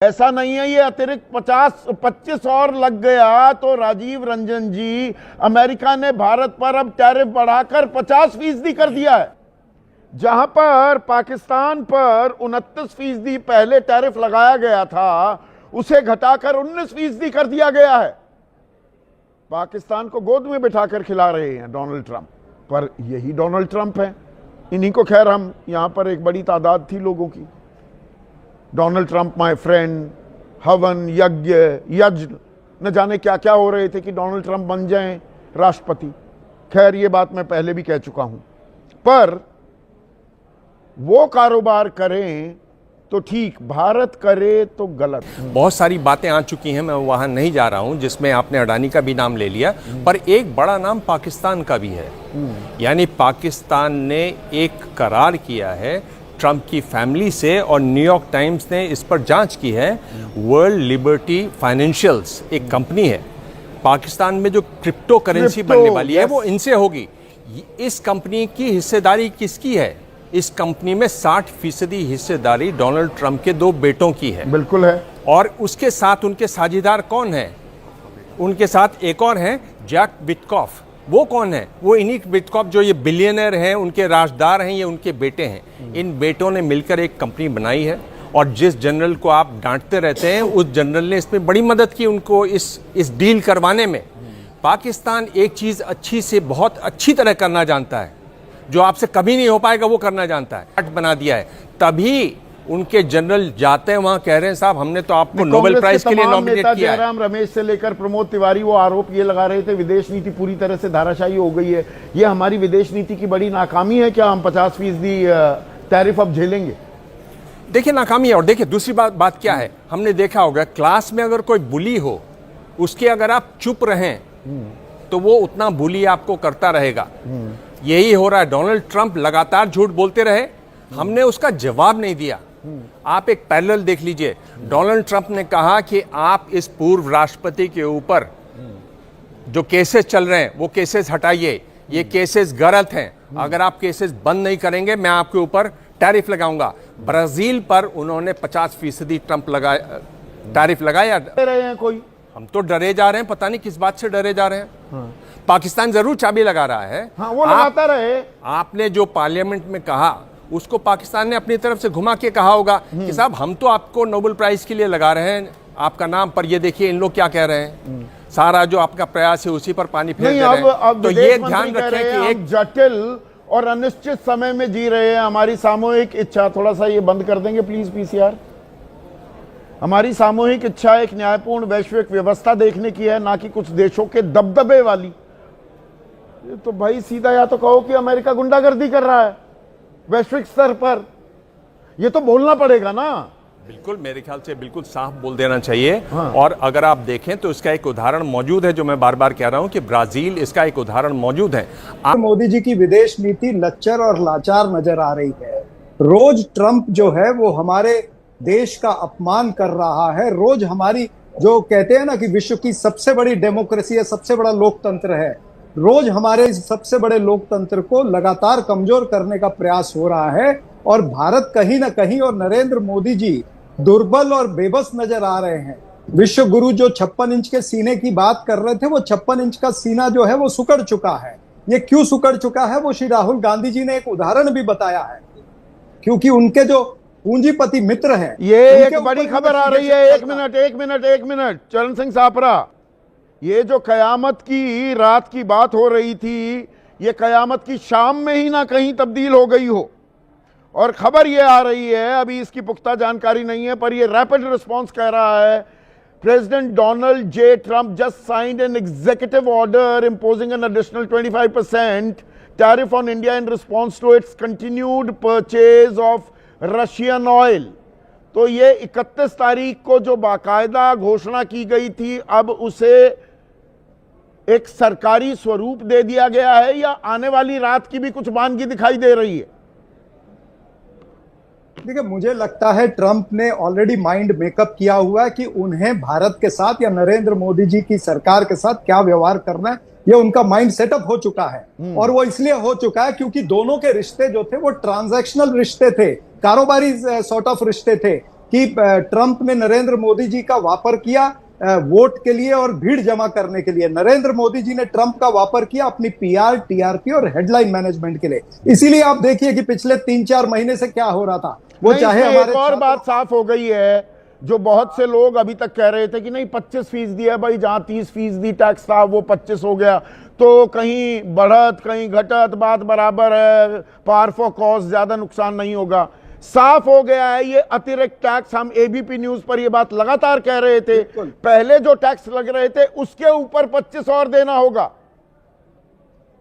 ऐसा नहीं है ये अतिरिक्त 25 और लग गया तो राजीव रंजन जी, अमेरिका ने भारत पर अब टैरिफ बढ़ाकर 50% कर दिया है। जहां पर पाकिस्तान पर 29% पहले टैरिफ लगाया गया था, उसे घटाकर 19% कर दिया गया है। पाकिस्तान को गोद में बिठाकर खिला रहे हैं डोनाल्ड ट्रंप, पर यही डोनाल्ड ट्रंप है। इन्हीं को खैर हम यहां पर एक बड़ी तादाद थी लोगों की, डोनाल्ड ट्रंप माय फ्रेंड, हवन यज्ञ न जाने क्या क्या हो रहे थे कि डोनाल्ड ट्रंप बन जाएं राष्ट्रपति। खैर ये बात मैं पहले भी कह चुका हूं, पर वो कारोबार करें तो ठीक, भारत करे तो गलत। बहुत सारी बातें आ चुकी हैं, मैं वहां नहीं जा रहा हूं, जिसमें आपने अडानी का भी नाम ले लिया, पर एक बड़ा नाम पाकिस्तान का भी है। यानी पाकिस्तान ने एक करार किया है ट्रंप की फैमिली से, और न्यूयॉर्क टाइम्स ने इस पर जांच की है। वर्ल्ड लिबर्टी फाइनेंशियल्स एक कंपनी है पाकिस्तान में जो क्रिप्टो करेंसी बनने वाली है, वो इनसे होगी। इस कंपनी की हिस्सेदारी किसकी है? इस कंपनी में 60% हिस्सेदारी डोनाल्ड ट्रंप के 2 बेटों की है। बिल्कुल है। और उसके साथ उनके साझेदार कौन है? उनके साथ एक और हैं, जैक विटकॉफ। वो कौन है? वो इन्हीं विटकॉफ जो ये बिलियनर हैं, उनके राजदार हैं, ये उनके बेटे हैं। इन बेटों ने मिलकर एक कंपनी बनाई है, और जिस जनरल को आप डांटते रहते हैं, उस जनरल ने इसमें बड़ी मदद की उनको इस डील करवाने में। पाकिस्तान एक चीज अच्छी से बहुत अच्छी तरह करना जानता है, जो आपसे कभी नहीं हो पाएगा वो करना जानता है। हट बना दिया है, तभी उनके जनरल जाते हैं वहां, कह रहे हैं साहब हमने तो आपको नोबेल प्राइज के लिए नॉमिनेट किया है। जयराम रमेश से लेकर प्रमोद तिवारी वो आरोप ये लगा रहे थे विदेश नीति पूरी तरह से धाराशायी हो गई है। ये हमारी विदेश नीति की बड़ी नाकामी है क्या? हम 50% टैरिफ अब झेलेंगे? देखिए नाकामी है। और देखिए दूसरी बात क्या है, हमने देखा होगा क्लास में अगर कोई बुली हो, उसके अगर आप चुप रहें तो वो उतना बुली आपको करता रहेगा। यही हो रहा है। डोनाल्ड ट्रंप लगातार झूठ बोलते रहे, हमने उसका जवाब नहीं दिया। आप एक पैरेलल देख लीजिए। डोनाल्ड ट्रंप ने कहा कि आप इस पूर्व राष्ट्रपति के ऊपर जो केसेस चल रहे हैं वो केसेस हटाइए, ये केसेस गलत हैं, अगर आप केसेस बंद नहीं करेंगे मैं आपके ऊपर टैरिफ लगाऊंगा। ब्राजील पर उन्होंने 50% ट्रंप लगाया, टैरिफ लगाया। रहे हैं कोई, हम तो डरे जा रहे हैं, पता नहीं किस बात से डरे जा रहे हैं। पाकिस्तान जरूर चाबी लगा रहा है। हाँ, वो लगाता रहे। आपने जो पार्लियामेंट में कहा उसको पाकिस्तान ने अपनी तरफ से घुमा के कहा होगा कि साहब हम तो आपको नोबेल प्राइज के लिए लगा रहे हैं आपका नाम, पर ये देखिए इन लोग क्या कह रहे हैं, सारा जो आपका प्रयास है उसी पर पानी फेर दे रहे हैं। तो ये ध्यान रखें कि एक जटिल और अनिश्चित समय में जी रहे हैं। हमारी सामूहिक इच्छा, थोड़ा सा ये बंद कर देंगे प्लीज पीसीआर। हमारी सामूहिक इच्छा एक न्यायपूर्ण वैश्विक व्यवस्था देखने की है, ना कि कुछ देशों के दबदबे वाली। ये तो भाई सीधा या तो कहो कि अमेरिका गुंडागर्दी कर रहा है वैश्विक स्तर पर, ये तो बोलना पड़ेगा ना। बिल्कुल, मेरे ख्याल से बिल्कुल साफ बोल देना चाहिए। हाँ। और अगर आप देखें तो इसका एक उदाहरण मौजूद है, जो मैं बार बार कह रहा हूं कि ब्राजील इसका एक उदाहरण मौजूद है। मोदी जी की विदेश नीति लच्चर और लाचार नजर आ रही है। रोज ट्रंप जो है वो हमारे देश का अपमान कर रहा है। रोज हमारी जो कहते हैं ना कि विश्व की सबसे बड़ी डेमोक्रेसी है, सबसे बड़ा लोकतंत्र है, रोज हमारे इस सबसे बड़े लोकतंत्र को लगातार कमजोर करने का प्रयास हो रहा है। और भारत कहीं ना कहीं, और नरेंद्र मोदी जी दुर्बल और बेबस नजर आ रहे हैं। विश्व गुरु जो 56 इंच के सीने की बात कर रहे थे, वो 56 इंच का सीना जो है वो सुकड़ चुका है। ये क्यों सुकड़ चुका है वो श्री राहुल गांधी जी ने एक उदाहरण भी बताया है, क्योंकि उनके जो पूंजीपति मित्र हैं। ये एक बड़ी खबर आ रही है। एक मिनट चरण सिंह सापरा, ये जो कयामत की रात की बात हो रही थी, ये कयामत की शाम में ही ना कहीं तब्दील हो गई हो। और खबर ये आ रही है, अभी इसकी पुख्ता जानकारी नहीं है, पर ये रैपिड रिस्पांस कह रहा है president Donald J Trump just signed an executive order imposing an additional 25% tariff on India in response to its continued purchase of Russian oil. तो ये 31 तारीख को जो बाकायदा घोषणा की गई थी, अब उसे एक सरकारी स्वरूप दे दिया गया है, या आने वाली रात की भी कुछ मानगी दिखाई दे रही है? देखिए, मुझे लगता है ट्रंप ने ऑलरेडी माइंड मेकअप किया हुआ है कि उन्हें भारत के साथ या नरेंद्र मोदी जी की सरकार के साथ क्या व्यवहार करना है, ये उनका माइंड सेटअप हो चुका है। और वो इसलिए हो चुका है क्योंकि दोनों के रिश्ते जो थे वो ट्रांजैक्शनल रिश्ते थे, कारोबारी सॉर्ट ऑफ रिश्ते थे। कि ट्रंप ने नरेंद्र मोदी जी का वापर किया वोट के लिए और भीड़ जमा करने के लिए। नरेंद्र मोदी जी ने ट्रंप का वापर किया अपनी पीआर, टीआरपी और हेडलाइन मैनेजमेंट के लिए। इसीलिए आप देखिए कि पिछले 3-4 महीने से क्या हो रहा था। वो चाहे हमारे एक और बात साफ हो गई है, जो बहुत से लोग अभी तक कह रहे थे कि नहीं 25% है भाई, जहां 30% टैक्स था वो 25 हो गया, तो कहीं बढ़त कहीं घटत, बात बराबर है, पार फॉर कॉस्ट, ज्यादा नुकसान नहीं होगा। साफ हो गया है ये अतिरिक्त टैक्स, हम एबीपी न्यूज पर ये बात लगातार कह रहे थे, पहले जो टैक्स लग रहे थे उसके ऊपर 25 और देना होगा।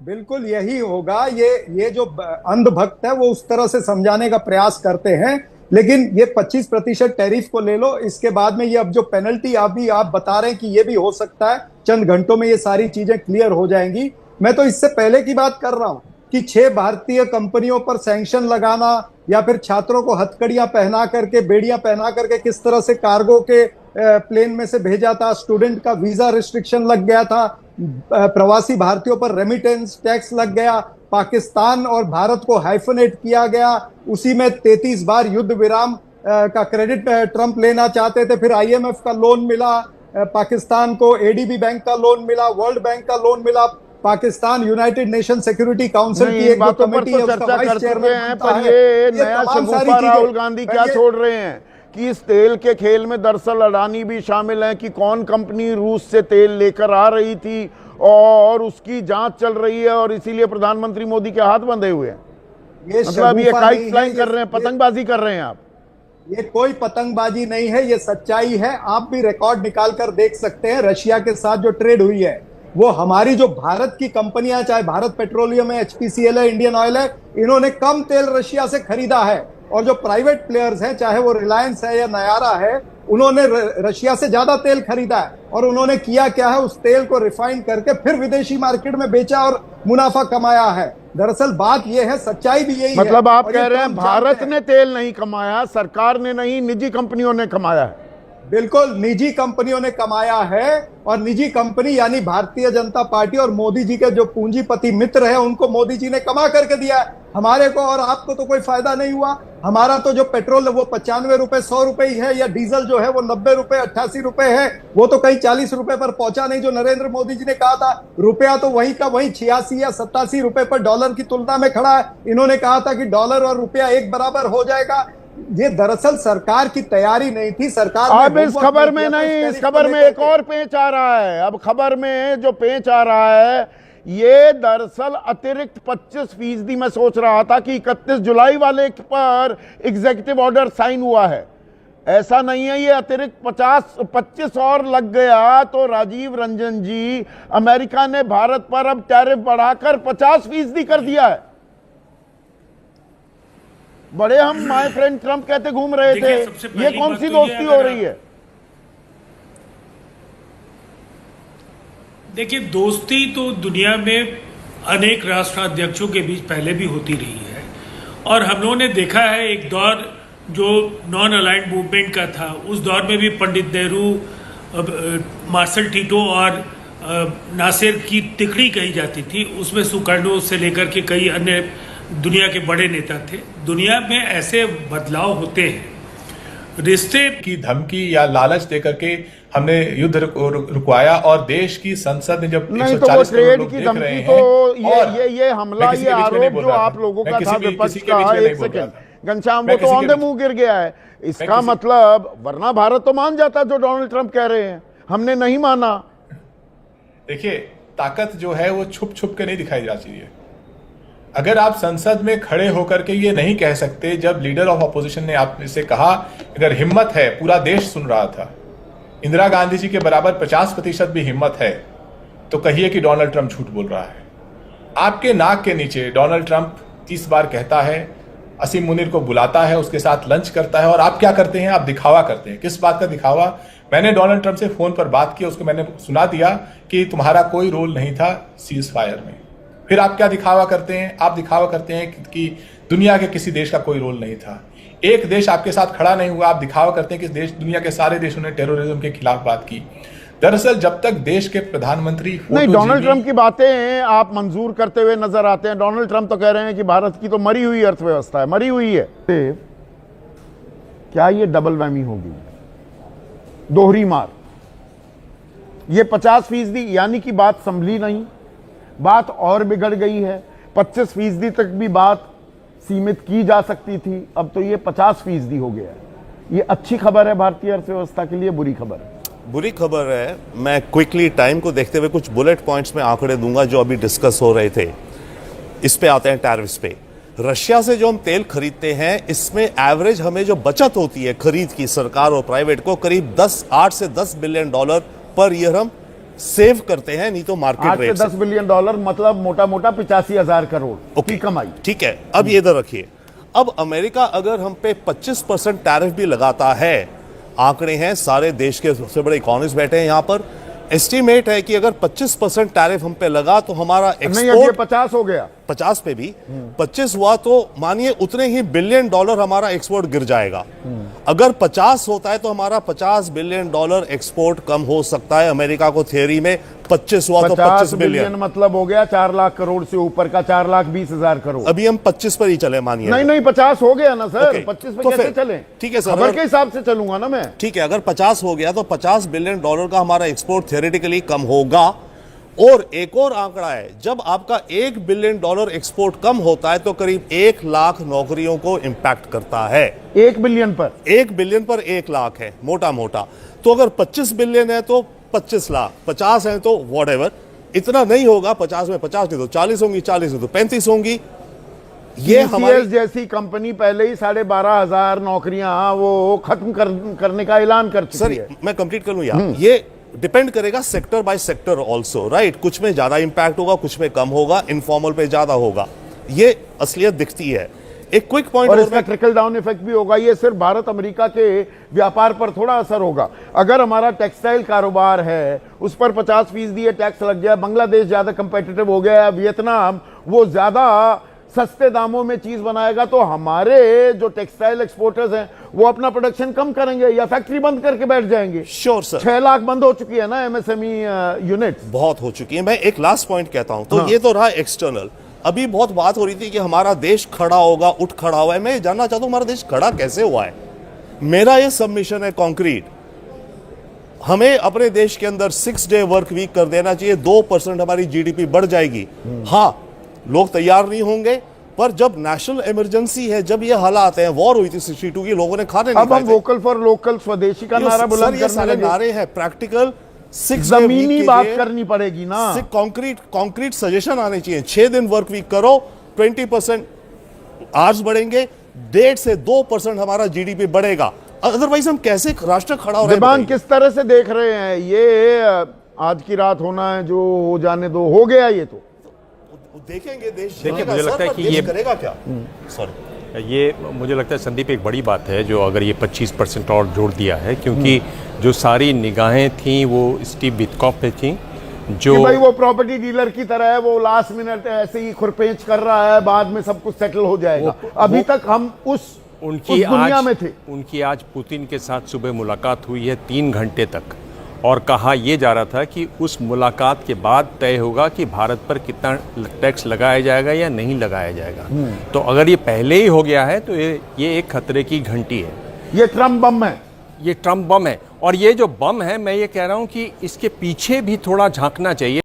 बिल्कुल यही होगा। ये जो अंधभक्त है वो उस तरह से समझाने का प्रयास करते हैं, लेकिन ये 25% टैरिफ को ले लो, इसके बाद में ये अब जो पेनल्टी आप बता रहे हैं कि ये भी हो सकता है, चंद घंटों में ये सारी चीजें क्लियर हो जाएंगी। मैं तो इससे पहले की बात कर रहा हूं कि 6 भारतीय कंपनियों पर सैंक्शन लगाना, या फिर छात्रों को हथकड़ियां पहना करके, बेड़ियां पहना करके किस तरह से कार्गो के प्लेन में से भेजा था, स्टूडेंट का वीजा रिस्ट्रिक्शन लग गया था, प्रवासी भारतीयों पर रेमिटेंस टैक्स लग गया, पाकिस्तान और भारत को हाइफनेट किया गया, उसी में 33 बार युद्ध विराम का क्रेडिट ट्रंप लेना चाहते थे, फिर आईएमएफ का लोन मिला पाकिस्तान को, एडीबी बैंक का लोन मिला, वर्ल्ड बैंक का लोन मिला, Pakistan United nation security council की एक कमेटी है उसका वाइस चेयरमैन है। पर ये नया शगुफा राहुल गांधी क्या छोड़ रहे हैं कि इस तेल के खेल में दरअसल अडानी भी शामिल है, कि कौन कंपनी रूस से तेल लेकर आ रही थी और उसकी जांच चल रही है, और इसीलिए प्रधानमंत्री मोदी के हाथ बंधे हुए हैं। मतलब ये काइट फ्लाइंग कर रहे हैं, पतंगबाजी कर रहे हैं आप। ये कोई पतंगबाजी नहीं है, ये सच्चाई है। आप भी रिकॉर्ड निकाल कर देख सकते हैं। रशिया के साथ जो ट्रेड हुई है, वो हमारी जो भारत की कंपनियां, चाहे भारत पेट्रोलियम है, एचपीसीएल है, इंडियन ऑयल है, इन्होंने कम तेल रशिया से खरीदा है। और जो प्राइवेट प्लेयर्स हैं, चाहे वो रिलायंस है या नयारा है, उन्होंने रशिया से ज्यादा तेल खरीदा है। और उन्होंने किया क्या है, उस तेल को रिफाइन करके फिर विदेशी मार्केट में बेचा और मुनाफा कमाया है। दरअसल बात यह है, सच्चाई भी यही मतलब है। आप कह रहे हैं भारत ने तेल नहीं कमाया, सरकार ने नहीं, निजी कंपनियों ने कमाया है। बिल्कुल, निजी कंपनियों ने कमाया है। और निजी कंपनी यानी भारतीय जनता पार्टी और मोदी जी के जो पूंजीपति मित्र हैं, उनको मोदी जी ने कमा करके दिया है। हमारे को और आपको तो कोई फायदा नहीं हुआ। हमारा तो जो पेट्रोल है वो 95 रुपए, 100 रुपए ही है, या डीजल जो है वो 90 रुपए, 88 रुपए है, वो तो कहीं 40 रुपए पर पहुंचा नहीं, जो नरेंद्र मोदी जी ने कहा था। रुपया तो वही का वही 86 या 87 रुपए पर डॉलर की तुलना में खड़ा है। इन्होंने कहा था कि डॉलर और रुपया एक बराबर हो जाएगा। ये दरअसल सरकार की तैयारी नहीं थी। सरकार अब इस खबर में नहीं, इस खबर में एक और पेंच आ रहा है। अब खबर में जो पेंच आ रहा है, ये दरअसल अतिरिक्त 25%, मैं सोच रहा था कि 31 जुलाई वाले पर एग्जीक्यूटिव ऑर्डर साइन हुआ है, ऐसा नहीं है। ये अतिरिक्त 25 और लग गया तो राजीव रंजन जी, अमेरिका ने भारत पर अब टैरिफ बढ़ाकर 50% कर दिया है। बड़े हम माय फ्रेंड ट्रंप कहते घूम रहे थे, ये कौन सी दोस्ती हो रही है? देखिए, दोस्ती तो दुनिया में अनेक राष्ट्राध्यक्षों के बीच पहले भी होती रही है, और हम लोगों ने देखा है एक दौर जो नॉन अलाइंड मूवमेंट का था, उस दौर में भी पंडित नेहरू, मार्शल टीटो और नासिर की तिकड़ी कही जाती थी। उसमें सुकर्णो से लेकर के कई अन्य दुनिया के बड़े नेता थे। दुनिया में ऐसे बदलाव होते हैं। रिश्ते की धमकी या लालच देकर के हमने युद्ध रुकवाया, और देश की संसद ने जब नहीं तो वो ट्रेड की धमकी तो ये हमला, ये आरोप जो आप लोगों का था विपक्ष का, एक सेकंड घनश्याम, वो तो ऑन द मुंह गिर गया है। इसका मतलब, वरना भारत तो मान जाता जो डोनाल्ड ट्रंप कह रहे हैं, हमने नहीं माना। देखिए, ताकत जो है वो छुप छुप के नहीं दिखाई जाती है। अगर आप संसद में खड़े होकर के ये नहीं कह सकते, जब लीडर ऑफ अपोजिशन ने आपसे कहा, अगर हिम्मत है, पूरा देश सुन रहा था, इंदिरा गांधी जी के बराबर 50% भी हिम्मत है, तो कहिए कि डोनाल्ड ट्रंप झूठ बोल रहा है। आपके नाक के नीचे डोनाल्ड ट्रंप 30 बार कहता है, असीम मुनीर को बुलाता है, उसके साथ लंच करता है, और आप क्या करते हैं? आप दिखावा करते हैं। किस बात का दिखावा? मैंने डोनाल्ड ट्रंप से फोन पर बात की, उसको मैंने सुना दिया कि तुम्हारा कोई रोल नहीं था सीज फायर में। फिर आप क्या दिखावा करते हैं? आप दिखावा करते हैं कि दुनिया के किसी देश का कोई रोल नहीं था, एक देश आपके साथ खड़ा नहीं हुआ। आप दिखावा करते हैं कि देश, दुनिया के सारे देशों ने टेररिज्म के खिलाफ बात की। दरअसल जब तक देश के प्रधानमंत्री नहीं, डोनाल्ड ट्रंप की बातें आप मंजूर करते हुए नजर आते हैं। डोनाल्ड ट्रंप तो कह रहे हैं कि भारत की तो मरी हुई अर्थव्यवस्था है, मरी हुई है। क्या ये डबल वैमी होगी, दोहरी मार? ये 50% यानी कि बात संभली नहीं, बात और बिगड़ गई है। 25% तक भी बात सीमित की जा सकती थी, अब तो ये 50% हो गया है। ये अच्छी खबर है भारतीय अर्थव्यवस्था के लिए, बुरी खबर है? बुरी खबर है। मैं क्विकली टाइम को देखते हुए कुछ बुलेट पॉइंट्स में आंकड़े दूंगा जो अभी डिस्कस हो रहे थे। इस पे आते हैं टैरिफ्स पे। रशिया से जो हम तेल खरीदते हैं, इसमें एवरेज हमें जो बचत होती है खरीद की, सरकार और प्राइवेट को, करीब 8 से 10 बिलियन डॉलर पर ईयर हम सेव करते हैं, नहीं तो मार्केट 8 से रेट 10 बिलियन डॉलर मतलब मोटा मोटा 85,000 करोड़ की कमाई। ठीक है, अब ये इधर रखिए। अब अमेरिका अगर हम पे 25% टैरिफ भी लगाता है, आंकड़े हैं, सारे देश के सबसे बड़े इकोनॉमिस्ट बैठे हैं यहां पर, एस्टीमेट है कि अगर 25% टैरिफ हम पे लगा तो हमारा नहीं, अब ये एक्सपोर्ट 50 हो गया, 50 पे भी 25 हुआ तो मानिए उतने ही बिलियन डॉलर हमारा एक्सपोर्ट गिर जाएगा। अगर 50 होता है तो हमारा 50 बिलियन डॉलर एक्सपोर्ट कम हो सकता है अमेरिका को, थियरी में 25 हुआ तो 25 बिलियन मतलब हो गया 4 लाख करोड़ से ऊपर का, 4,20,000 करोड़। अभी हम 25 पर ही चले मानिए। नहीं 50 हो गया ना सर, Okay, 25 पे तो कैसे फिर चले? ठीक है सर, खबर के हिसाब से चलूंगा ना मैं। ठीक है, अगर 50 हो गया तो 50 बिलियन डॉलर का हमारा एक्सपोर्ट थियोरेटिकली कम होगा। और एक और आंकड़ा है, जब आपका 1 बिलियन डॉलर एक्सपोर्ट कम होता है तो करीब 1 लाख नौकरियों को इंपैक्ट करता है। 1 बिलियन पर 1 बिलियन पर 1 लाख है मोटा मोटा। तो अगर 25 बिलियन है तो 25 लाख, 50 है तो व्हाटएवर, इतना नहीं होगा। 50 में 50 नहीं तो 40 होंगी, 40 में तो 35 होंगी। ये हमारी जैसी कंपनी पहले ही 12,500 नौकरियां वो खत्म करने का ऐलान कर चुकी है। मैं कंप्लीट कर लूं यार, ये डिपेंड करेगा sector by sector also, right. कुछ में ज्यादा इंपैक्ट होगा, कुछ में कम होगा, इनफॉर्मल पे ज्यादा होगा, ये असलियत दिखती है। एक क्विक पॉइंट और इसका ट्रिकल डाउन इफेक्ट भी होगा। ये सिर्फ भारत अमेरिका के व्यापार पर थोड़ा असर होगा। अगर हमारा टेक्सटाइल कारोबार है उस पर 50% टैक्स लग गया, बांग्लादेश ज्यादा कंपेटिटिव हो गया, वियतनाम वो ज्यादा सस्ते दामों में चीज बनाएगा, तो हमारे जो टेक्सटाइल एक्सपोर्टर्स हैं वो अपना प्रोडक्शन कम करेंगे या फैक्ट्री बंद करके बैठ जाएंगे। श्योर सर, 6 लाख बंद हो चुकी है ना एमएसएमई यूनिट, बहुत हो चुकी है। मैं एक लास्ट पॉइंट कहता हूं, तो ये तो रहा एक्सटर्नल। अभी बहुत बात हो रही थी कि हमारा देश खड़ा होगा, उठ खड़ा हुआ है। मैं जानना चाहता हूं हमारा देश खड़ा कैसे हुआ है। मेरा ये सबमिशन है कॉन्क्रीट, हमें अपने देश के अंदर 6 डे वर्क वीक कर देना चाहिए, 2% हमारी जीडीपी बढ़ जाएगी। हाँ, लोग तैयार नहीं होंगे, पर जब नेशनल इमरजेंसी है, जब ये हालात हैं, वॉर हुई थी 62 की, लोगों ने खाने नहीं अब हम वोकल फॉर लोकल स्वदेशी का नारा बुलंद करने लगे। नारे हैं प्रैक्टिकल, जमीनी बात करनी पड़ेगी ना। कंक्रीट सजेशन आने चाहिए। 6 दिन वर्क वीक करो, 20% आवर्स बढ़ेंगे, 1.5 से 2% हमारा जीडीपी बढ़ेगा। अदरवाइज हम कैसे राष्ट्र खड़ा हो रहा है? दिबान किस तरह से देख रहे हैं ये? आज की रात होना है, जो हो जाने दो, हो गया ये तो देखेंगे देश। देखिए, मुझे लगता है कि ये करेगा क्या। सॉरी, ये मुझे लगता है संदीप एक बड़ी बात है जो अगर ये 25% और जोड़ दिया है, क्योंकि जो सारी निगाहें थी वो स्टीव विटकॉफ पे थी, जो कि भाई वो प्रॉपर्टी डीलर की तरह है, वो लास्ट मिनट ऐसे ही खुरपेच कर रहा है, बाद में सब कुछ सेटल हो जाएगा। अभी तक हम उस दुनिया में थे। उनकी आज पुतिन के साथ सुबह मुलाकात हुई है 3 घंटे तक, और कहा यह जा रहा था कि उस मुलाकात के बाद तय होगा कि भारत पर कितना टैक्स लगाया जाएगा या नहीं लगाया जाएगा। तो अगर ये पहले ही हो गया है तो ये एक खतरे की घंटी है। ये ट्रम्प बम है, ये ट्रम्प बम है। और ये जो बम है, मैं ये कह रहा हूं कि इसके पीछे भी थोड़ा झांकना चाहिए।